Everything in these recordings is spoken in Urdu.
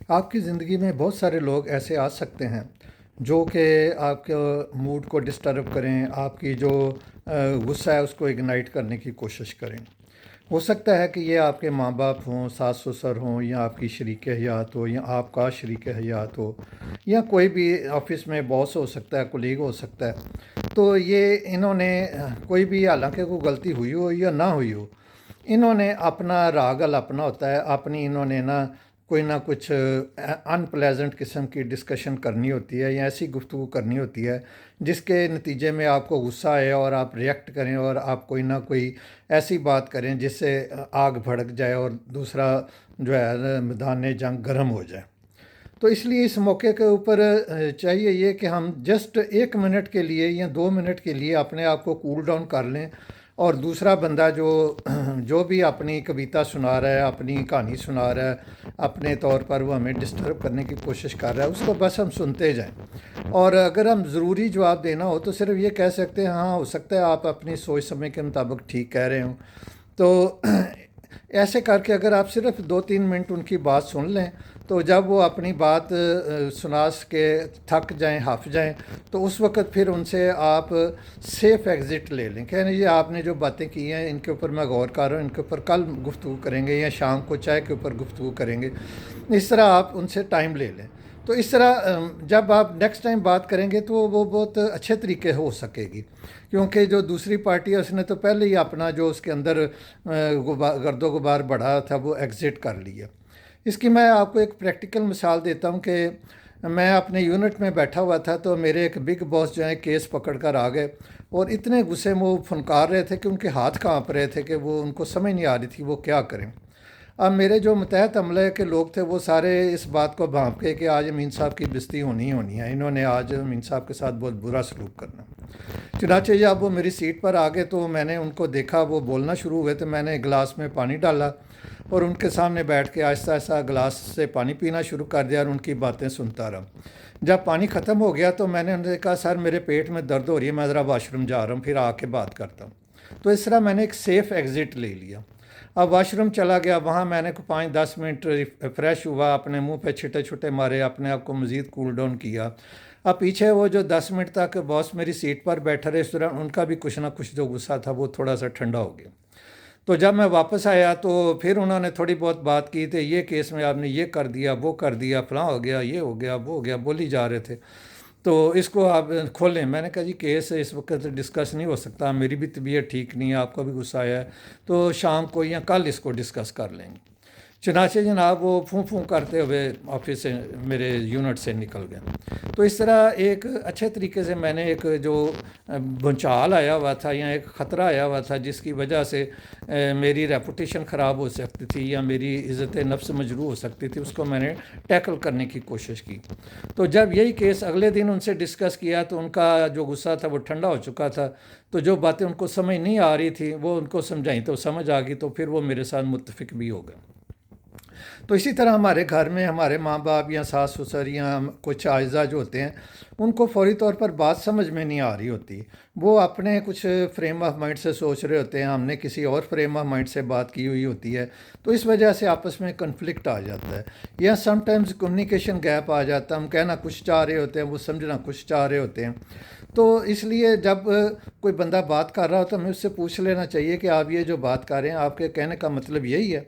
آپ کی زندگی میں بہت سارے لوگ ایسے آ سکتے ہیں جو کہ آپ کے موڈ کو ڈسٹرب کریں، آپ کی جو غصہ ہے اس کو اگنائٹ کرنے کی کوشش کریں۔ ہو سکتا ہے کہ یہ آپ کے ماں باپ ہوں، ساس سسر ہوں، یا آپ کی شریک حیات ہو، یا آپ کا شریک حیات ہو، یا کوئی بھی آفس میں باس ہو سکتا ہے، کولیگ ہو سکتا ہے۔ تو یہ انہوں نے کوئی بھی، حالانکہ کوئی غلطی ہوئی ہو یا نہ ہوئی ہو، انہوں نے اپنا راگل اپنا ہوتا ہے، اپنی انہوں نے کوئی نہ کچھ ان پلیزنٹ قسم کی ڈسکشن کرنی ہوتی ہے، یا ایسی گفتگو کرنی ہوتی ہے جس کے نتیجے میں آپ کو غصہ آئے اور آپ ریئیکٹ کریں، اور آپ کوئی نہ کوئی ایسی بات کریں جس سے آگ بھڑک جائے اور دوسرا جو ہے میدان جنگ گرم ہو جائے۔ تو اس لیے اس موقع کے اوپر چاہیے یہ کہ ہم جسٹ 1 منٹ کے لیے یا 2 منٹ کے لیے اپنے آپ کو کول ڈاؤن کر لیں، اور دوسرا بندہ جو بھی اپنی کویتا سنا رہا ہے، اپنی کہانی سنا رہا ہے، اپنے طور پر وہ ہمیں ڈسٹرب کرنے کی کوشش کر رہا ہے، اس کو بس ہم سنتے جائیں۔ اور اگر ہم ضروری جواب دینا ہو تو صرف یہ کہہ سکتے ہیں، ہاں ہو سکتا ہے آپ اپنی سوچ سمجھ کے مطابق ٹھیک کہہ رہے ہوں۔ تو ایسے کر کے اگر آپ صرف 2-3 منٹ ان کی بات سن لیں، تو جب وہ اپنی بات سنا کے تھک جائیں، ہف جائیں، تو اس وقت پھر ان سے آپ سیف ایگزٹ لے لیں، کہ یہ آپ نے جو باتیں کی ہیں ان کے اوپر میں غور کر رہا ہوں، ان کے اوپر کل گفتگو کریں گے، یا شام کو چائے کے اوپر گفتگو کریں گے۔ اس طرح آپ ان سے ٹائم لے لیں۔ تو اس طرح جب آپ نیکسٹ ٹائم بات کریں گے تو وہ بہت اچھے طریقے ہو سکے گی، کیونکہ جو دوسری پارٹی ہے اس نے تو پہلے ہی اپنا جو اس کے اندر گرد و غبار بڑھا تھا وہ ایگزٹ کر لیا۔ اس کی میں آپ کو ایک پریکٹیکل مثال دیتا ہوں کہ میں اپنے یونٹ میں بیٹھا ہوا تھا، تو میرے ایک بگ باس جو ہے کیس پکڑ کر آ گئے، اور اتنے غصے میں وہ فنکار رہے تھے کہ ان کے ہاتھ کانپ رہے تھے، کہ وہ ان کو سمجھ نہیں آ رہی تھی وہ کیا کریں۔ اب میرے جو متحد عملے کے لوگ تھے وہ سارے اس بات کو بھانپ کے کہ آج امین صاحب کی بےزتی ہونی ہونی ہے، انہوں نے آج امین صاحب کے ساتھ بہت برا سلوک کرنا۔ چنانچہ جب وہ میری سیٹ پر آ گئے تو میں نے ان کو دیکھا، وہ بولنا شروع ہوئے، تو میں نے گلاس میں پانی ڈالا اور ان کے سامنے بیٹھ کے آہستہ آہستہ گلاس سے پانی پینا شروع کر دیا، اور ان کی باتیں سنتا رہا۔ جب پانی ختم ہو گیا تو میں نے انہیں کہا، سر میرے پیٹ میں درد ہو رہی ہے، میں ذرا واش روم جا رہا ہوں، پھر آ کے بات کرتا ہوں۔ تو اس طرح میں نے ایک سیف ایگزٹ لے لیا۔ اب واش روم چلا گیا، وہاں میں نے 5-10 منٹ فریش ہوا، اپنے منہ پہ چھٹے چھٹے مارے، اپنے آپ کو مزید کول ڈاؤن کیا۔ اب پیچھے وہ جو 10 منٹ تک باس میری سیٹ پر بیٹھا رہے، اس طرح ان کا بھی کچھ نہ کچھ جو غصہ تھا وہ تھوڑا سا ٹھنڈا ہو گیا۔ تو جب میں واپس آیا تو پھر انہوں نے تھوڑی بہت بات کی تھی، یہ کیس میں آپ نے یہ کر دیا، وہ کر دیا، فلاں ہو گیا، یہ ہو گیا، وہ ہو گیا، بولی جا رہے تھے۔ تو اس کو آپ کھولیں۔ میں نے کہا جی کیس اس وقت ڈسکس نہیں ہو سکتا، میری بھی طبیعت ٹھیک نہیں ہے، آپ کا بھی غصہ آیا ہے، تو شام کو یا کل اس کو ڈسکس کر لیں گے۔ چنانچہ جناب وہ پھوں پھوں کرتے ہوئے آفس سے، میرے یونٹ سے نکل گئے۔ تو اس طرح ایک اچھے طریقے سے میں نے ایک جو بھونچال آیا ہوا تھا یا ایک خطرہ آیا ہوا تھا جس کی وجہ سے میری ریپوٹیشن خراب ہو سکتی تھی یا میری عزت نفس مجروح ہو سکتی تھی، اس کو میں نے ٹیکل کرنے کی کوشش کی۔ تو جب یہی کیس اگلے دن ان سے ڈسکس کیا تو ان کا جو غصہ تھا وہ ٹھنڈا ہو چکا تھا، تو جو باتیں ان کو سمجھ نہیں آ رہی تھی وہ ان کو سمجھائیں تو سمجھ آ گئی، تو پھر وہ میرے ساتھ متفق بھی ہو گئے۔ تو اسی طرح ہمارے گھر میں ہمارے ماں باپ یا ساس سسر یا کچھ اعزاء جو ہوتے ہیں، ان کو فوری طور پر بات سمجھ میں نہیں آ رہی ہوتی، وہ اپنے کچھ فریم آف مائنڈ سے سوچ رہے ہوتے ہیں، ہم نے کسی اور فریم آف مائنڈ سے بات کی ہوئی ہوتی ہے، تو اس وجہ سے آپس میں کنفلکٹ آ جاتا ہے، یا سم ٹائمز کمیونیکیشن گیپ آ جاتا ہے، ہم کہنا کچھ چاہ رہے ہوتے ہیں، وہ سمجھنا کچھ چاہ رہے ہوتے ہیں۔ تو اس لیے جب کوئی بندہ بات کر رہا ہو تو ہمیں اس سے پوچھ لینا چاہیے کہ آپ یہ جو بات کر رہے ہیں آپ کے کہنے کا مطلب یہی ہے۔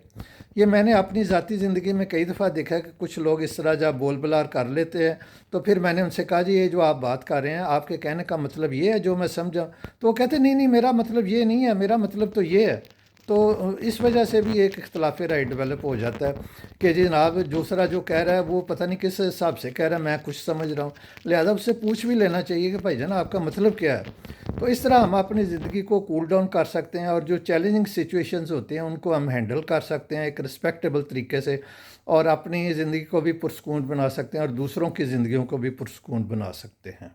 یہ میں نے اپنی ذاتی زندگی میں کئی دفعہ دیکھا ہے کہ کچھ لوگ اس طرح جب بول بلار کر لیتے ہیں تو پھر میں نے ان سے کہا جی یہ جو آپ بات کر رہے ہیں آپ کے کہنے کا مطلب یہ ہے جو میں سمجھا، تو وہ کہتے نہیں نہیں میرا مطلب یہ نہیں ہے، میرا مطلب تو یہ ہے۔ تو اس وجہ سے بھی ایک اختلاف رائے ڈیولپ ہو جاتا ہے کہ جناب دوسرا جو کہہ رہا ہے وہ پتہ نہیں کس حساب سے کہہ رہا ہے، میں کچھ سمجھ رہا ہوں، لہذا اس سے پوچھ بھی لینا چاہیے کہ بھائی جان آپ کا مطلب کیا ہے۔ تو اس طرح ہم اپنی زندگی کو کول ڈاؤن کر سکتے ہیں، اور جو چیلنجنگ سچویشنز ہوتے ہیں ان کو ہم ہینڈل کر سکتے ہیں ایک رسپیکٹیبل طریقے سے، اور اپنی زندگی کو بھی پرسکون بنا سکتے ہیں اور دوسروں کی زندگیوں کو بھی پرسکون بنا سکتے ہیں۔